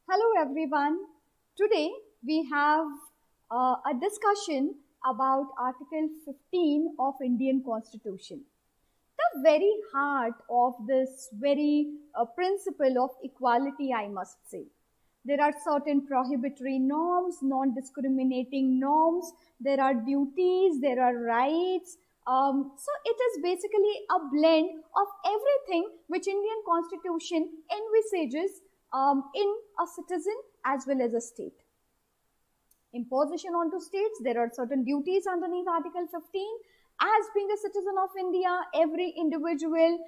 Hello everyone. Today we have a discussion about Article 15 of Indian Constitution. The very heart of this very principle of equality, I must say. There are certain prohibitory norms, non-discriminating norms, there are duties, there are rights. So it is basically a blend of everything which Indian Constitution envisages in a citizen as well as a state. Imposition onto states, there are certain duties underneath Article 15. As being a citizen of India, every individual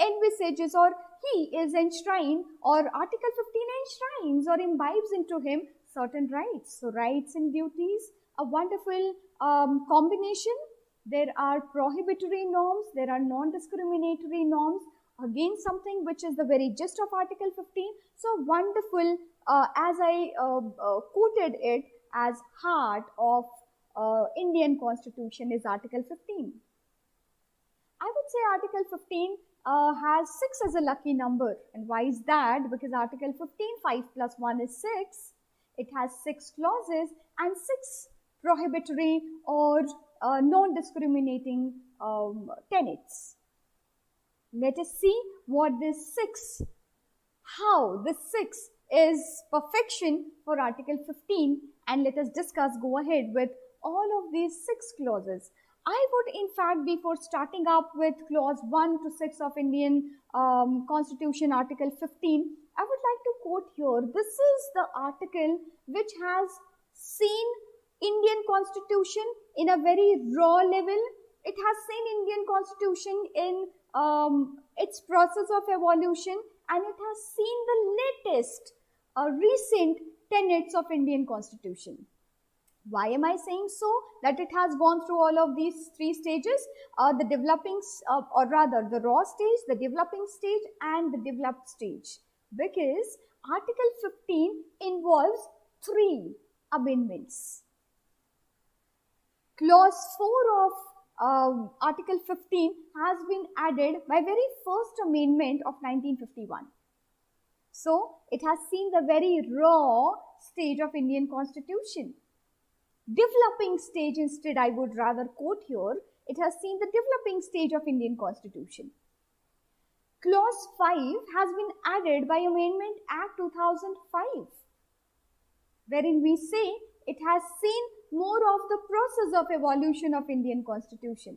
envisages or he is enshrined, or Article 15 enshrines or imbibes into him certain rights. So rights and duties, a wonderful combination. There are prohibitory norms, there are non-discriminatory norms, again something which is the very gist of Article 15. So wonderful, as I quoted it as heart of Indian Constitution is Article 15. I would say Article 15 has 6 as a lucky number. And why is that? Because Article 15, 5 plus 1 is 6. It has 6 clauses and 6 prohibitory or non-discriminating tenets. Let us see what this 6, how this 6 is perfection for Article 15, and let us discuss, go ahead with all of these 6 clauses. I would in fact, before starting up with clause 1 to 6 of Indian Constitution, Article 15, I would like to quote here. This is the article which has seen Indian Constitution in a very raw level. It has seen Indian Constitution in its process of evolution, and it has seen the latest recent tenets of Indian Constitution. Why am I saying so? That it has gone through all of these 3 stages, the developing, or rather the raw stage, the developing stage and the developed stage. Because Article 15 involves 3 amendments. Clause 4 of Article 15 has been added by very first amendment of 1951. So it has seen the very raw stage of Indian Constitution. Developing stage instead, I would rather quote here, it has seen the developing stage of Indian Constitution. Clause 5 has been added by Amendment Act 2005, wherein we say it has seen more of the process of evolution of Indian Constitution.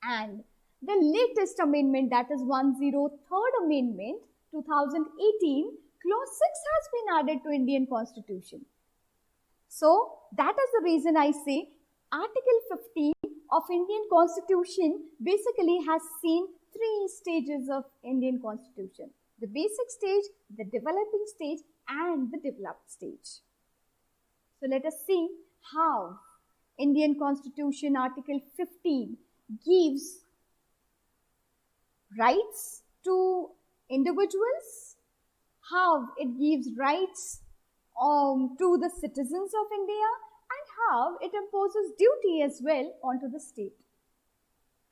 And the latest amendment, that is 103rd Amendment 2018, clause 6 has been added to Indian Constitution. So that is the reason I say Article 15 of Indian Constitution basically has seen 3 stages of Indian Constitution: the basic stage, the developing stage and the developed stage. So let us see how Indian Constitution Article 15 gives rights to individuals, how it gives rights to the citizens of India, and how it imposes duty as well onto the state.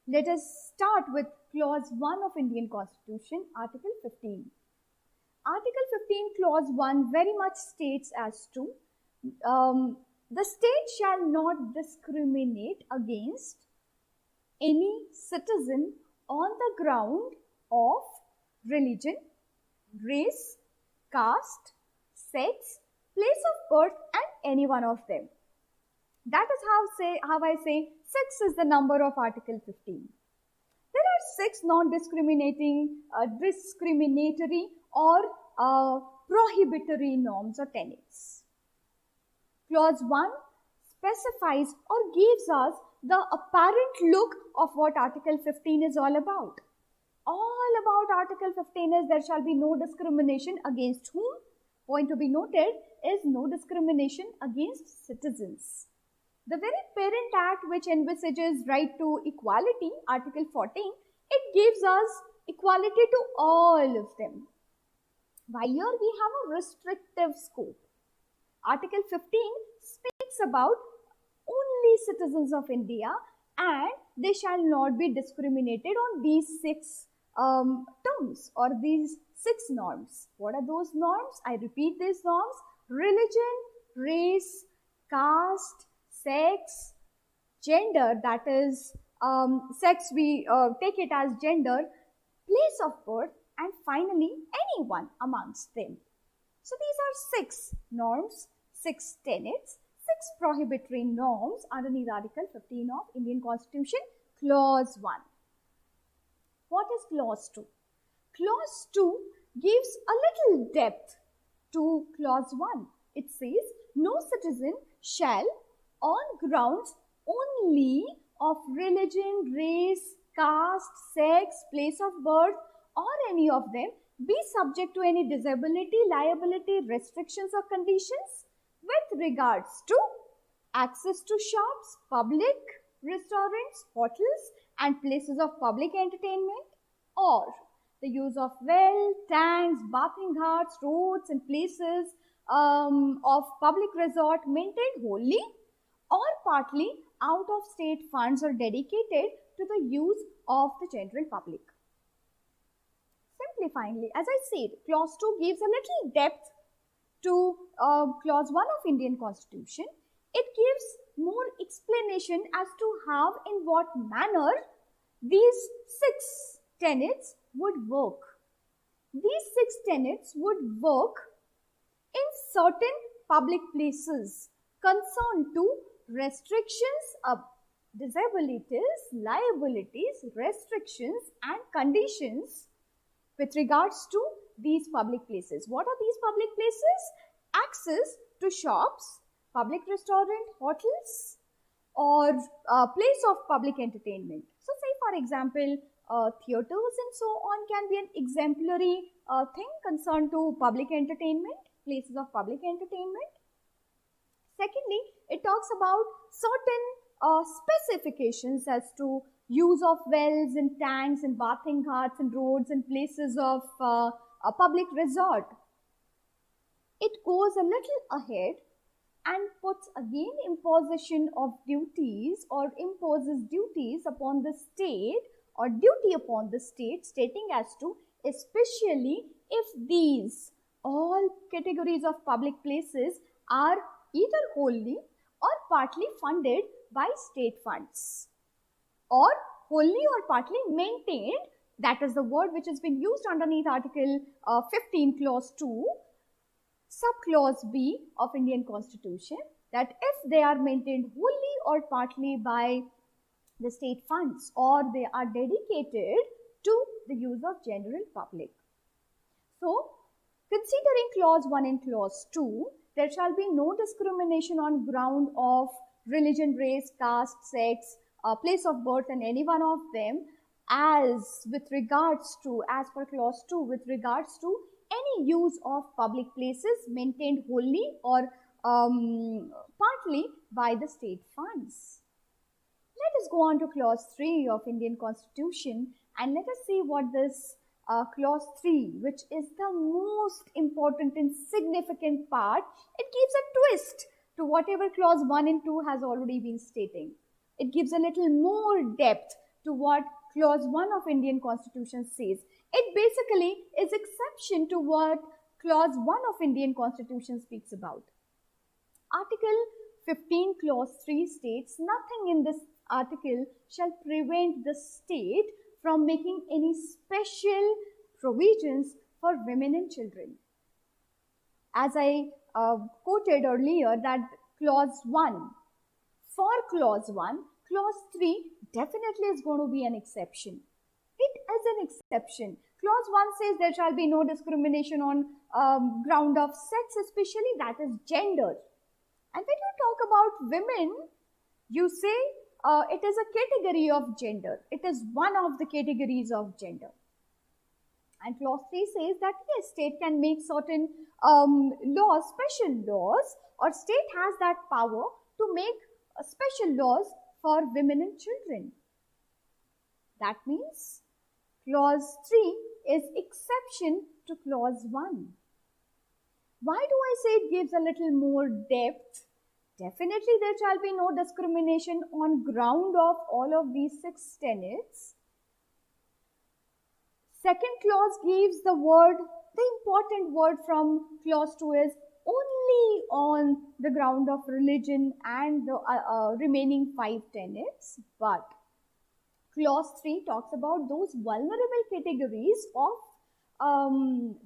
Let us start with Clause 1 of Indian Constitution, Article 15. Article 15, Clause 1 very much states as to the state shall not discriminate against any citizen on the ground of religion, race, caste, sex, place of birth, and any one of them. That is how I say 6 is the number of Article 15. There are 6 non-discriminating, discriminatory or prohibitory norms or tenets. Clause 1 specifies or gives us the apparent look of what Article 15 is all about. All about Article 15 is there shall be no discrimination against whom? Point to be noted is no discrimination against citizens. The very parent act which envisages right to equality, Article 14, it gives us equality to all of them. While here we have a restrictive scope. Article 15 speaks about only citizens of India, and they shall not be discriminated on these 6 terms or these 6 norms. What are those norms? I repeat these norms: religion, race, caste, sex, gender, that is sex, we take it as gender, place of birth, and finally anyone amongst them. So these are 6 norms, 6 tenets, 6 prohibitory norms underneath Article 15 of Indian Constitution, Clause 1. What is Clause 2? Clause 2 gives a little depth to Clause 1. It says, no citizen shall, on grounds only of religion, race, caste, sex, place of birth, or any of them, be subject to any disability, liability, restrictions, or conditions with regards to access to shops, public restaurants, hotels, and places of public entertainment, or the use of well, tanks, bathing ghats, roads, and places of public resort maintained wholly or partly out of state funds or dedicated to the use of the general public. Simplifyingly, as I said, Clause 2 gives a little depth to Clause 1 of Indian Constitution. It gives more explanation as to how, in what manner these 6 tenets would work. These 6 tenets would work in certain public places concerned to restrictions of disabilities, liabilities, restrictions, and conditions with regards to these public places. What are these public places? Access to shops, public restaurant, hotels, or place of public entertainment. So say for example, theaters and so on can be an exemplary thing concerned to public entertainment, places of public entertainment. Secondly, it talks about certain specifications as to use of wells and tanks and bathing ghats and roads and places of a public resort. It goes a little ahead and puts again imposition of duties or imposes duties upon the state or duty upon the state, stating as to especially if these all categories of public places are either wholly or partly funded by state funds, or wholly or partly maintained, that is the word which has been used underneath Article 15 Clause 2, Subclause B of Indian Constitution, that if they are maintained wholly or partly by the state funds or they are dedicated to the use of general public. So, considering Clause 1 and Clause 2, there shall be no discrimination on ground of religion, race, caste, sex, place of birth, and any one of them, as with regards to, as per Clause 2, with regards to any use of public places maintained wholly or partly by the state funds. Let us go on to Clause 3 of Indian Constitution and let us see what this Clause 3, which is the most important and significant part, it gives a twist to whatever Clause 1 and 2 has already been stating. It gives a little more depth to what Clause 1 of Indian Constitution says. It basically is exception to what Clause 1 of Indian Constitution speaks about. Article 15 Clause 3 states, nothing in this article shall prevent the state from making any special provisions for women and children. As I quoted earlier that Clause 1, for Clause 1, Clause 3 definitely is going to be an exception. It is an exception. Clause 1 says there shall be no discrimination on ground of sex, especially that is gender. And when you talk about women, you say it is a category of gender. It is one of the categories of gender. And Clause 3 says that yes, state can make certain laws, special laws, or state has that power to make special laws for women and children. That means Clause 3 is exception to Clause 1. Why do I say it gives a little more depth? Definitely there shall be no discrimination on ground of all of these 6 tenets. Second clause gives the important word from clause 2 is only on the ground of religion and the remaining 5 tenets. But clause 3 talks about those vulnerable categories of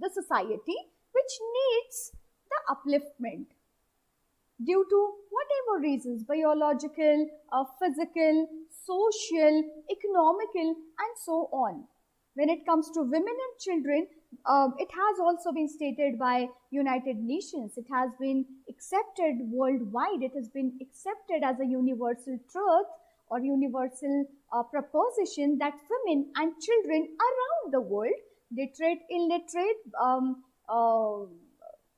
the society which needs the upliftment due to whatever reasons, biological, physical, social, economical, and so on. When it comes to women and children, it has also been stated by United Nations. It has been accepted worldwide. It has been accepted as a universal truth or universal proposition that women and children around the world, literate, illiterate,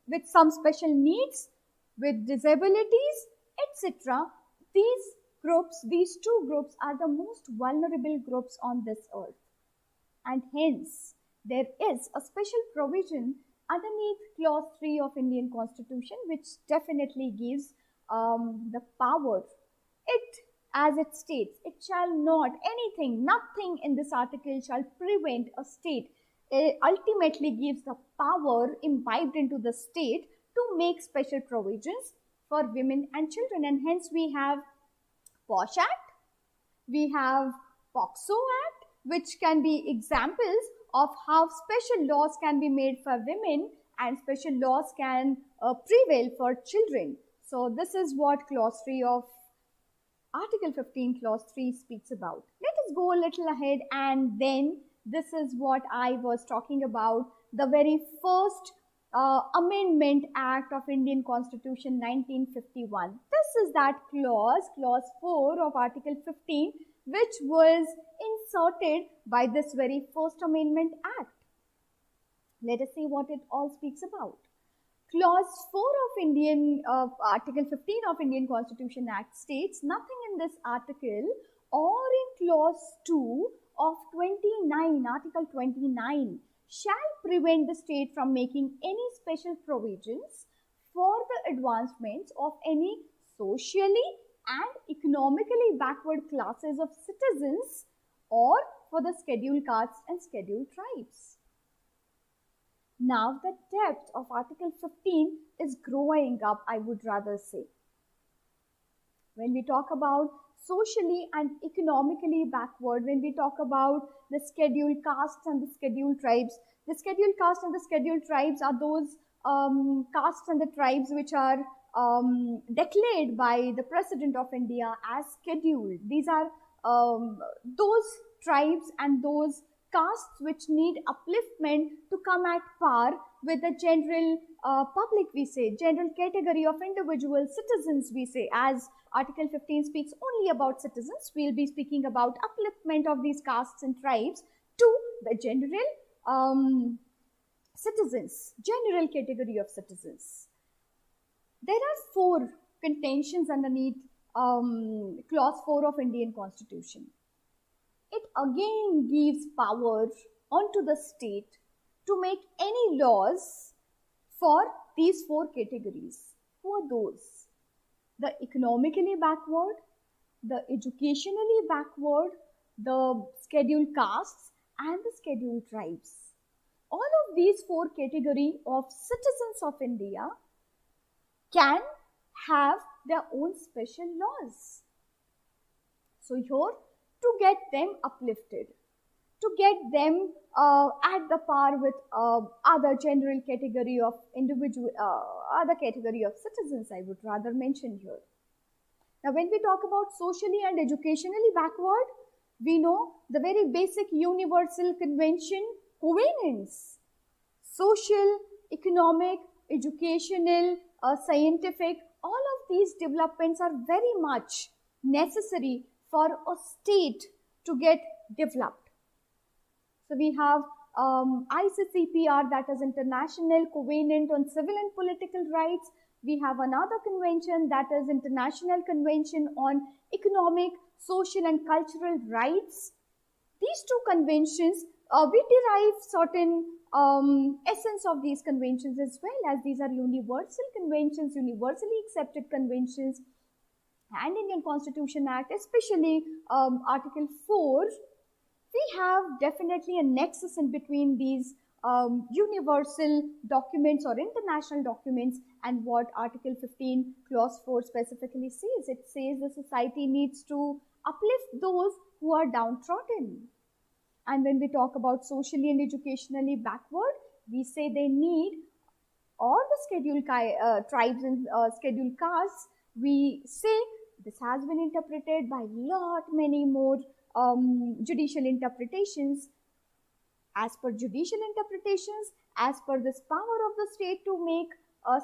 with some special needs, with disabilities, etc. These two groups are the most vulnerable groups on this earth. And hence, there is a special provision underneath clause 3 of Indian Constitution which definitely gives the power. As it states, it shall not, nothing in this article shall prevent a state. It ultimately gives the power imbibed into the state to make special provisions for women and children. And hence we have POSH Act, we have POXO Act, which can be examples of how special laws can be made for women and special laws can prevail for children. So this is what clause 3 of Article 15 clause 3 speaks about. Let us go a little ahead, and then this is what I was talking about, the very first Amendment Act of Indian Constitution 1951. This is that clause 4 of Article 15, which was inserted by this very first Amendment Act. Let us see what it all speaks about. Clause 4 of Article 15 of Indian Constitution Act states, nothing in this article or in clause 2 of Article 29 shall prevent the state from making any special provisions for the advancements of any socially and economically backward classes of citizens or for the scheduled castes and scheduled tribes. Now the depth of Article 15 is growing up, I would rather say. When we talk about socially and economically backward, when we talk about the scheduled castes and the scheduled tribes are those castes and the tribes which are declared by the President of India as scheduled. These are those tribes and those castes which need upliftment to come at par with the general public, we say, general category of individual citizens, we say. As Article 15 speaks only about citizens, we'll be speaking about upliftment of these castes and tribes to the general citizens, general category of citizens. There are 4 contentions underneath clause 4 of Indian Constitution. It again gives power onto the state to make any laws for these 4 categories. Who are those? The economically backward, the educationally backward, the scheduled castes, and the scheduled tribes. All of these 4 categories of citizens of India can have their own special laws. So here, to get them uplifted, to get them at the par with other general category of other category of citizens, I would rather mention here. Now, when we talk about socially and educationally backward, we know the very basic universal convention covenants. Social, economic, educational, scientific, all of these developments are very much necessary for a state to get developed. So we have ICCPR, that is International Covenant on Civil and Political Rights. We have another convention, that is International Convention on Economic, Social and Cultural Rights. These 2 conventions, we derive certain essence of these conventions as well, as these are universal conventions, universally accepted conventions. And Indian Constitution Act, especially Article 4 We have definitely a nexus in between these universal documents or international documents and what Article 15, Clause 4 specifically says. It says the society needs to uplift those who are downtrodden. And when we talk about socially and educationally backward, we say they need all the scheduled tribes and scheduled castes. We say this has been interpreted by lot many more judicial interpretations. As per judicial interpretations, as per this power of the state to make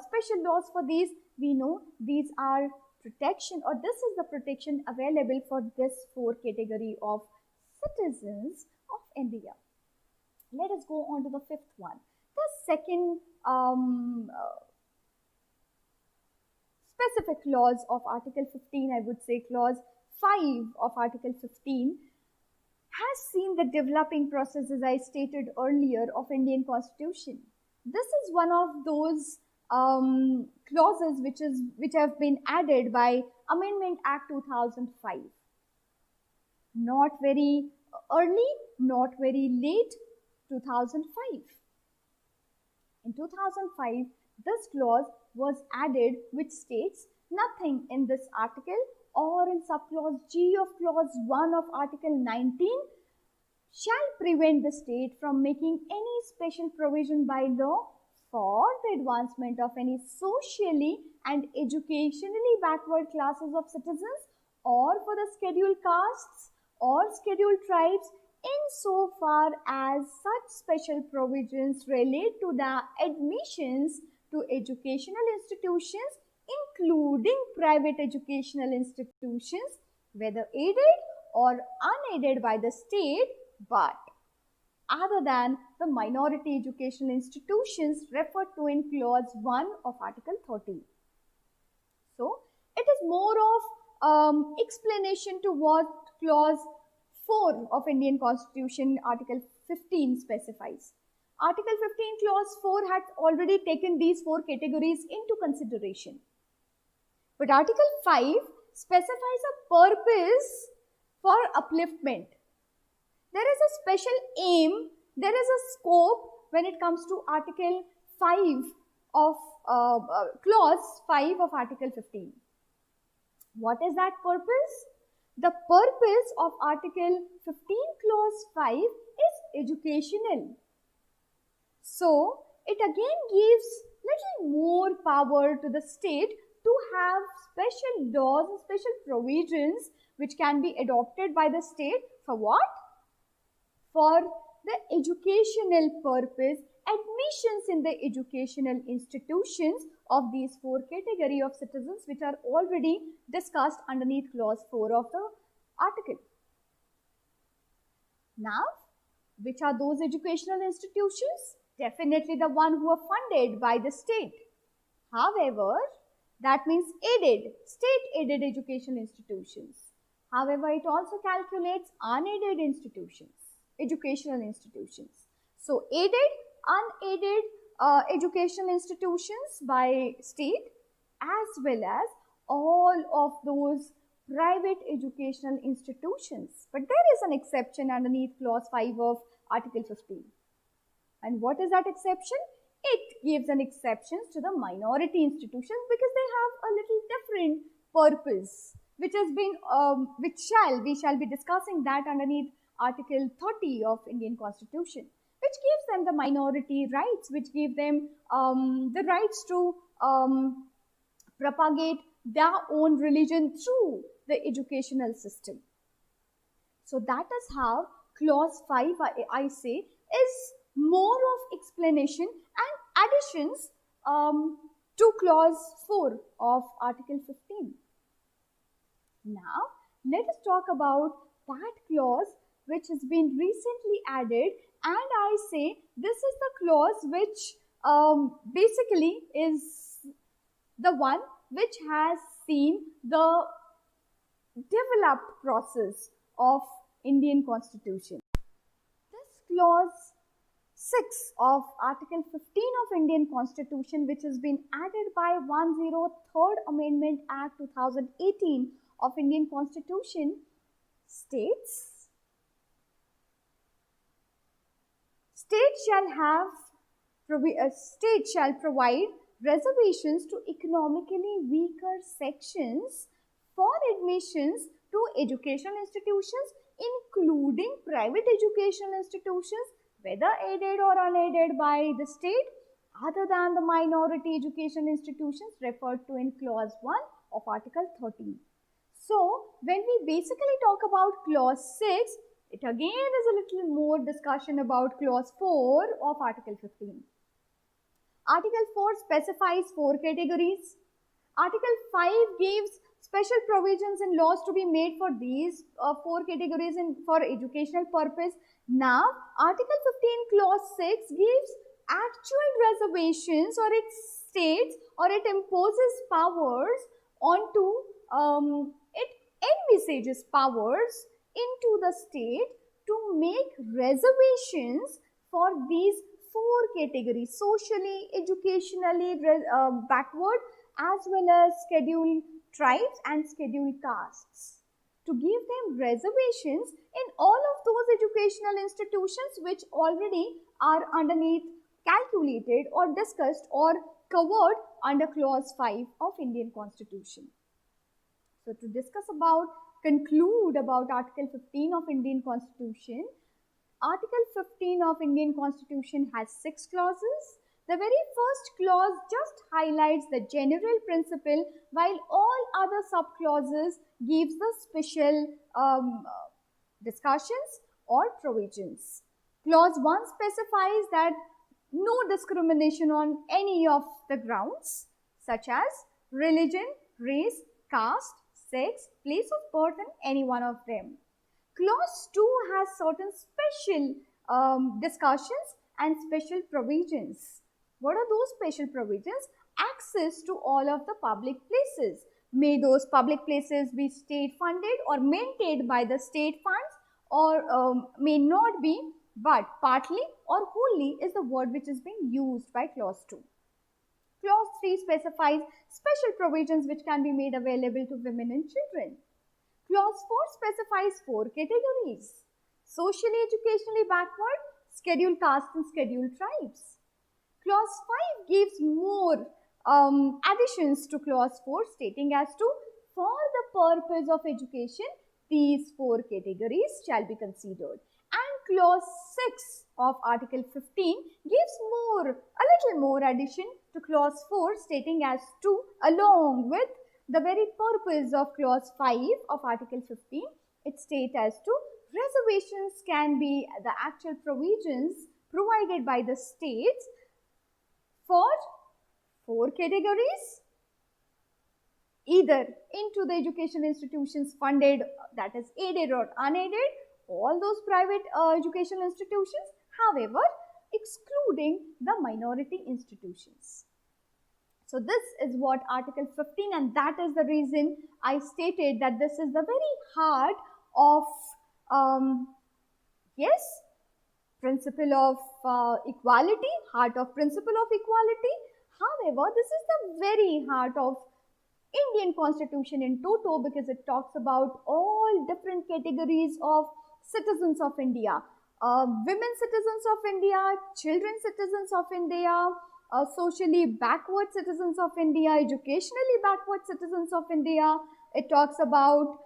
special laws for these, we know these are protection, or this is the protection available for this 4 category of citizens of India. Let us go on to the 5th one. The second specific clause of Article 15, I would say clause 5 of Article 15, has seen the developing process, as I stated earlier, of Indian Constitution. This is one of those clauses which have been added by Amendment Act 2005. Not very early, not very late, 2005. In 2005, this clause was added, which states nothing in this article or in subclause G of clause 1 of Article 19 shall prevent the state from making any special provision by law for the advancement of any socially and educationally backward classes of citizens, or for the scheduled castes or scheduled tribes, insofar as such special provisions relate to the admissions to educational institutions, including private educational institutions, whether aided or unaided by the state, but other than the minority educational institutions referred to in clause 1 of Article 30. So, it is more of explanation to what clause 4 of Indian Constitution Article 15 specifies. Article 15 clause 4 had already taken these 4 categories into consideration. But Article 5 specifies a purpose for upliftment. There is a special aim, there is a scope when it comes to Article 5 of clause 5 of Article 15. What is that purpose? The purpose of Article 15 clause 5 is educational. So, it again gives little more power to the state to have special laws and special provisions which can be adopted by the state for what? For the educational purpose, admissions in the educational institutions of these 4 category of citizens which are already discussed underneath clause 4 of the article. Now, which are those educational institutions? Definitely the one who are funded by the state. However, that means aided, state-aided educational institutions. However, it also calculates unaided institutions, educational institutions. So, aided, unaided educational institutions by state, as well as all of those private educational institutions. But there is an exception underneath clause 5 of Article 15. And what is that exception? It gives an exception to the minority institutions because they have a little different purpose, which has been, we shall be discussing that underneath Article 30 of Indian Constitution, which gives them the minority rights, which give them the rights to propagate their own religion through the educational system. So that is how clause 5, I say, is more of explanation and additions to clause 4 of Article 15. Now, let us talk about that clause which has been recently added, and I say this is the clause which basically is the one which has seen the developed process of Indian Constitution. This clause 6 of Article 15 of Indian Constitution, which has been added by 103rd Amendment Act 2018 of Indian Constitution, states state shall provide reservations to economically weaker sections for admissions to educational institutions, including private educational institutions, whether aided or unaided by the state, other than the minority education institutions referred to in clause 1 of article 13. So when we basically talk about clause 6, it again is a little more discussion about clause 4 of article 15. Article 4 specifies 4 categories. Article 5 gives special provisions in laws to be made for these 4 categories for educational purpose. Now, Article 15 clause 6 gives actual reservations, or it states or it imposes powers onto, it envisages powers into the state to make reservations for these 4 categories: socially, educationally backward, as well as scheduled tribes and scheduled castes, to give them reservations in all of those educational institutions which already are underneath calculated or discussed or covered under clause 5 of Indian Constitution. So to conclude about Article 15 of Indian Constitution, Article 15 of Indian Constitution has 6 clauses. The very first clause just highlights the general principle, while all other subclauses gives the special discussions or provisions. Clause 1 specifies that no discrimination on any of the grounds, such as religion, race, caste, sex, place of birth, and any one of them. Clause 2 has certain special discussions and special provisions. What are those special provisions? Access to all of the public places. May those public places be state funded or maintained by the state funds, or may not be, but partly or wholly is the word which is being used by clause 2. Clause 3 specifies special provisions which can be made available to women and children. Clause 4 specifies 4 categories: socially, educationally backward, scheduled castes and scheduled tribes. Clause 5 gives more additions to clause 4, stating as to, for the purpose of education, these 4 categories shall be considered. And clause 6 of article 15 gives a little more addition to clause 4, stating as to, along with the very purpose of clause 5 of article 15, it states as to, reservations can be the actual provisions provided by the states for 4 categories, either into the education institutions funded, that is aided or unaided, all those private educational institutions, however, excluding the minority institutions. So this is what article 15, and that is the reason I stated that this is the very heart of, principle of equality, heart of principle of equality. However, this is the very heart of Indian Constitution in toto, because it talks about all different categories of citizens of India. Women citizens of India, children citizens of India, socially backward citizens of India, educationally backward citizens of India. It talks about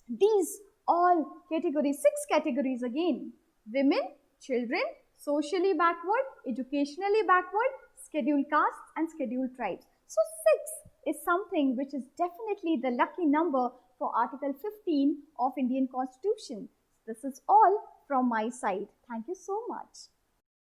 these all categories, 6 categories again: women, children, socially backward, educationally backward, scheduled castes and scheduled tribes. So 6 is something which is definitely the lucky number for Article 15 of Indian Constitution. This is all from my side. Thank you so much.